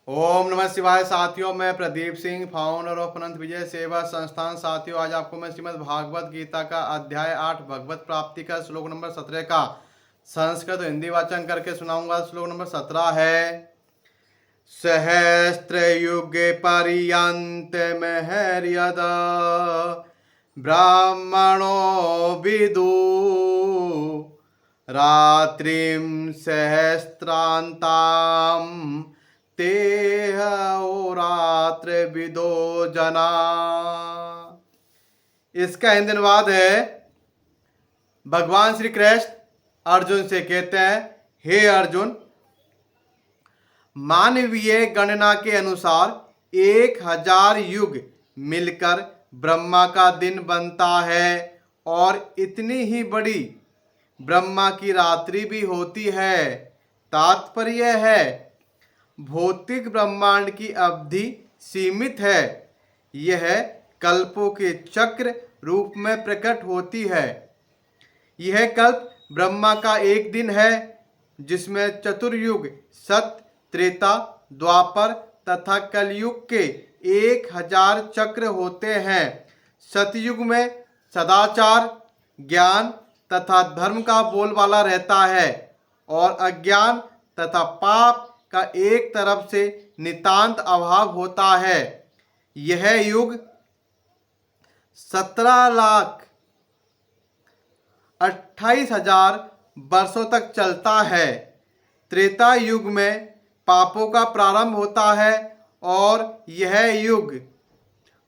ओम नमः शिवाय साथियों, मैं प्रदीप सिंह, फाउंडर ऑफ अनंत विजय सेवा संस्थान। साथियों, आज आपको मैं श्रीमद् भागवत गीता का अध्याय 8 भगवत प्राप्ति का श्लोक नंबर 17 का संस्कृत और हिंदी वाचन करके सुनाऊंगा। श्लोक नंबर 17 है। सहस्त्र युगे पर्यंत महर्यदा ब्राह्मणो विदु रात्रिम सहस्त्रांताम तेह रात्र विदो जना। इसका हिंदी अनुवाद है। भगवान श्री कृष्ण अर्जुन से कहते हैं, हे अर्जुन, मानवीय गणना के अनुसार 1000 युग मिलकर ब्रह्मा का दिन बनता है और इतनी ही बड़ी ब्रह्मा की रात्रि भी होती है। तात्पर्य है, भौतिक ब्रह्मांड की अवधि सीमित है। यह कल्पों के चक्र रूप में प्रकट होती है। यह कल्प ब्रह्मा का एक दिन है, जिसमें चतुर्युग सत्य, त्रेता, द्वापर तथा कलयुग के 1000 चक्र होते हैं। सतयुग में सदाचार, ज्ञान तथा धर्म का बोलबाला रहता है और अज्ञान तथा पाप का एक तरफ से नितांत अभाव होता है। यह युग 17,28,000 वर्षों तक चलता है। त्रेता युग में पापों का प्रारंभ होता है और यह युग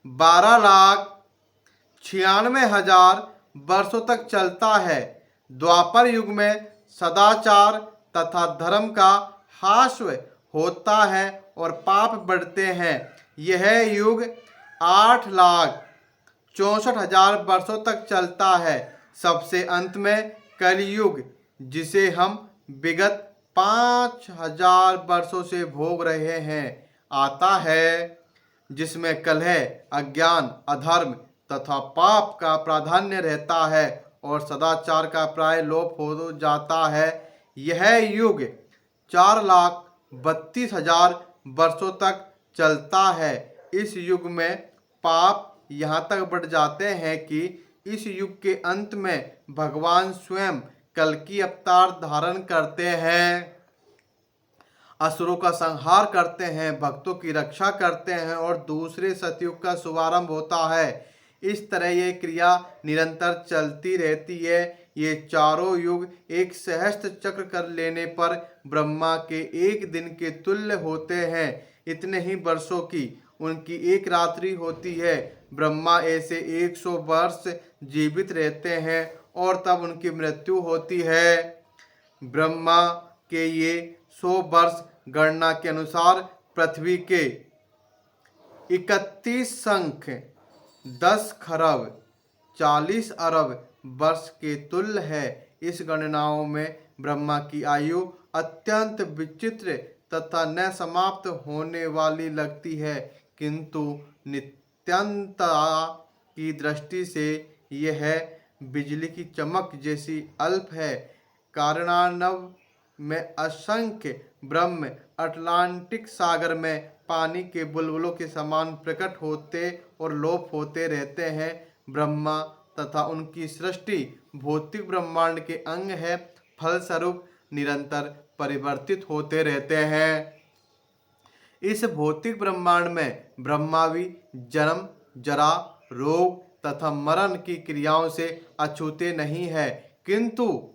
12,96,000 वर्षों तक चलता है। द्वापर युग में सदाचार तथा धर्म का ह्रास होता है और पाप बढ़ते हैं। यह युग 8,64,000 वर्षों तक चलता है। सबसे अंत में कलयुग, जिसे हम विगत 5,000 वर्षों से भोग रहे हैं, आता है, जिसमें कलह, अज्ञान, अधर्म तथा पाप का प्राधान्य रहता है और सदाचार का प्राय लोप हो जाता है। यह युग 4,32,000 वर्षों तक चलता है। इस युग में पाप यहाँ तक बढ़ जाते हैं कि इस युग के अंत में भगवान स्वयं कल्कि अवतार धारण करते हैं, असुरों का संहार करते हैं, भक्तों की रक्षा करते हैं और दूसरे सतयुग का शुभारंभ होता है। इस तरह ये क्रिया निरंतर चलती रहती है। ये चारों युग एक सहस्त्र चक्र कर लेने पर ब्रह्मा के एक दिन के तुल्य होते हैं। इतने ही वर्षों की उनकी एक रात्रि होती है। ब्रह्मा ऐसे 100 वर्ष जीवित रहते हैं और तब उनकी मृत्यु होती है। ब्रह्मा के ये 100 वर्ष गणना के अनुसार पृथ्वी के 31 संख्य 10 खरब 40 अरब वर्ष के तुल्य है। इस गणनाओं में ब्रह्मा की आयु अत्यंत विचित्र तथा न समाप्त होने वाली लगती है, किंतु नित्यंता की दृष्टि से यह बिजली की चमक जैसी अल्प है। कारणानव में असंख्य ब्रह्म अटलांटिक सागर में पानी के बुलबुलों के समान प्रकट होते और लोप होते रहते हैं। ब्रह्मा तथा उनकी सृष्टि भौतिक ब्रह्मांड के अंग है, फलस्वरूप निरंतर परिवर्तित होते रहते हैं। इस भौतिक ब्रह्मांड में ब्रह्मा भी जन्म, जरा, रोग तथा मरण की क्रियाओं से अछूते नहीं है, किंतु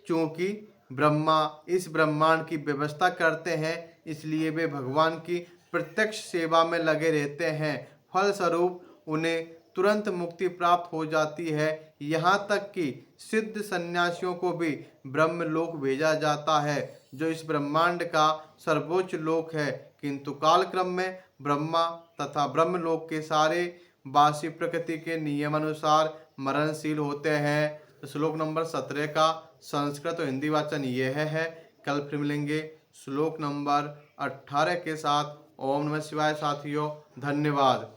चूंकि ब्रह्मा इस ब्रह्मांड की व्यवस्था करते हैं, इसलिए वे भगवान की प्रत्यक्ष सेवा में लगे रहते हैं। फलस्वरूप उन्हें तुरंत मुक्ति प्राप्त हो जाती है। यहाँ तक कि सिद्ध सन्यासियों को भी ब्रह्मलोक भेजा जाता है, जो इस ब्रह्मांड का सर्वोच्च लोक है, किंतु कालक्रम में ब्रह्मा तथा ब्रह्मलोक के सारे वासी प्रकृति के नियमानुसार मरणशील होते हैं। तो श्लोक नंबर 17 का संस्कृत और हिंदी वाचन यह है। कल फिर मिलेंगे श्लोक नंबर 18 के साथ। ओम नमः शिवाय साथियों, धन्यवाद।